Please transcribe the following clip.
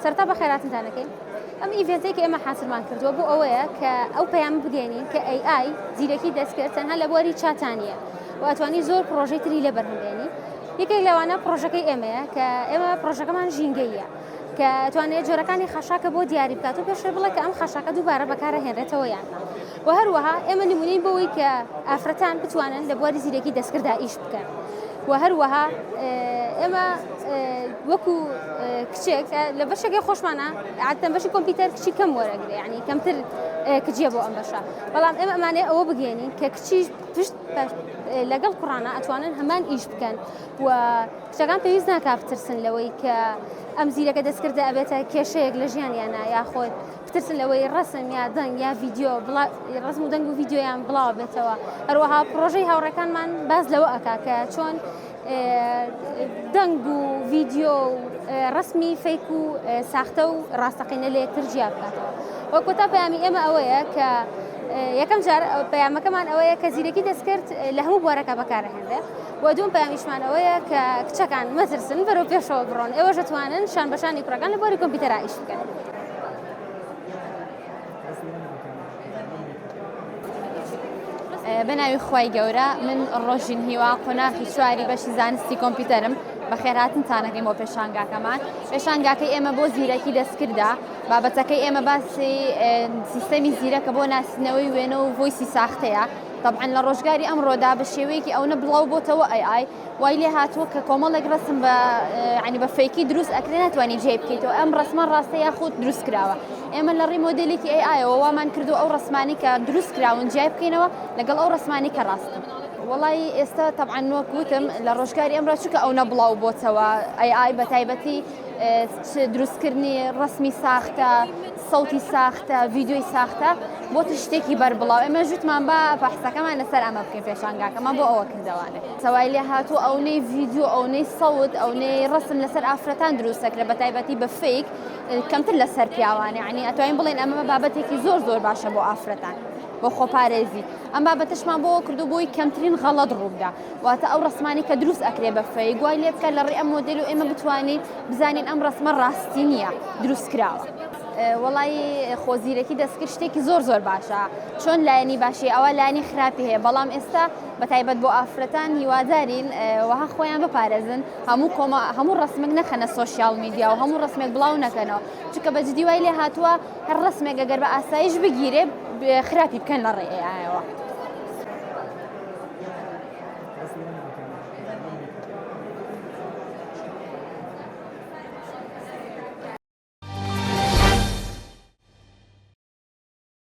سەرتا بە خێراتتانەکەین ئەم ئیڤنتێکی ئێمە حاصلمان کردووە بۆ ئەوەیە کە ئەو پەیام بگەینین کە AI زیرەکی دەستکرد تەنها لە بواری چاتانیە و ئەتوانی زۆر پرۆژەی تری لە بەرهەمبێنی. یەکێک لەوانە پرۆژەکەی ئێمەیە کە ئێمە پرۆژەکەمان ژینگەیە کە توانێت جۆرەکانی خەشاکە بۆ دیاری بکات و پێشتر بڵێ کە ئەم خەشاکە دووبارە بەکارهێنرێتەوە یاننا. و هەروەها ئێمە نمونەی بەوەی کە ئافرەتان بتوانن لە بواری زیرەکی دەستکردا ئیش بکەن. و هەروەها ئێمە وەکو کچێک لە بەشێکی خۆشمانە عادەتەن بەشی کۆمپیوتەر کچی کەم وەرەگرێ، یعنی کەمتر کجیە بۆ ئەم بەشە، بەڵام ئێمە ئەمانەیە ئەوە بگەێنین کە کچیش پشت لەگەڵ قوڕانە ئەتوانن هەمان ئیش بکەن و کچەکان پێویست ناکات بترسن لەوەی کە ئەم زیرەکە دەستکردە ئەبێتە کێشەیەک لە ژیانیانە یاخۆت بترسن لەوەی ڕسم یا دەنگ یا ڤیدیۆ ڕسم و دەنگ و ڤیدیۆیان بڵاو بێتەوە. هەروەها پرۆژەی هاوڕێکانمان باز لەوە ئەکا کە چۆن دەنگ و ڤیدیۆ و ڕسمی فەیک و ساختە و ڕاستەقینە لە یەکتر جیا بکاتەوە. وەکو تا پەیامی ئێمە ئەوەیە کە یەکەم جار پەیامەکەمان ئەوەیە کە زیرەکی دەستکرد لە هەموو بوارەکە بەکارهێنرێ و دووەم پەیامیشمان ئەوەیە کە کچەکان مەترسن بەرەو پێشەوە بڕۆن، ئێوەش دەتوانن شان بەشانی کوڕەکان لە بواری کۆمپیوتەرا ئیش بکەن. بەناوی خوای گەورە من ڕۆژین هیوا قۆناغی چواری بەشی زانستی کۆمپیوتەرم بەخێرهاتنتانەکەین بۆ پێشانگاکەمان. پێشانگاکەی ئێمە بۆ زیرەکی دەستکردا بابەتەکەی ئێمە باسی سیستەمی زیرەکە بۆ ناسینەوەی وێنە و ڤۆیسی ساختەیە. طبعاً لە ڕۆژگاری ئەمڕۆدا بە شێوەیەکی ئەوە بڵاو بۆتەوە AI وای لێ هاتووە کە کۆمەڵێک ڕسم بە ینی بە فەیکی دروست ئەکرێ ناتوانانی جێ بکەیتەوە، ئەم ڕسمان ڕاستەیە خۆت دروست کراوە. ئێمە لە ڕێی مۆدلێکی AIەوە وامان کردو ئەو ڕسمانی کە دروست کراون جای بکەینەوە لەگەڵ ئەو ڕسمانی کە ڕاستن. وڵی ئێستا طبعاً وەکوتم لە ڕۆژگاری ئەمڕۆ چونکە ئەو نەبڵاو بۆتەوە AI بە تایبەتی دروستکردنی ڕسمی ساختە، سەوتی ساختە، ڤیدیۆی ساختە بۆ شتێکی بەربڵاو. ئێمە ژوتمان بە بەحسەکەمان لەسەر ئەمە بکەین پێشانگاکەمان بۆ ئەوە کردوانێت. سەوای لێ هاتوو ئەونەی ڤیدیۆ ئەونەی سەوت ئەونەی ڕسم لەسەر ئافرەتان دروستەکرێت بە تایبەتی بە فەیک کەمتر لەسەر پیاوانە، یعنی ئەتوانین بڵێن ئەمە بابەتێکی زۆر زۆر باشە بۆ ئافرەتان بۆ خۆپارێزی. ئەم بابەتشمان بۆ کردو بۆی کەمترین غەڵەت ڕووبدا، واتە ئەو ڕسمانی کە دروست ئەکرێ بە فەیک گوای لێ بکە لە ڕێی ئەم مۆدل و ئێمە بتوانین بزانین ئەم ڕسمە ڕاستی نییە دروست کراوە. وڵی خۆزیرەکی دەستکرد شتێکی زۆر زۆر باشە، چۆن لایەنی باشی ئەوە لایەنی خراپی هەیە، بەڵام ئێستا بە تایبەت بۆ ئافرەتان هیوادارین وەها خۆیان بپارێزن هەموو ڕسمێک نەخەنە سۆشیال میدیا و هەموو ڕسمێک بڵاو نەکەنەوە، چونکە بەجددی وای لێ هاتووە هەر ڕسمێک ئەگەر بە ئاسایش بگیرێ خراپی بکەن لە ڕێ ئایەوە.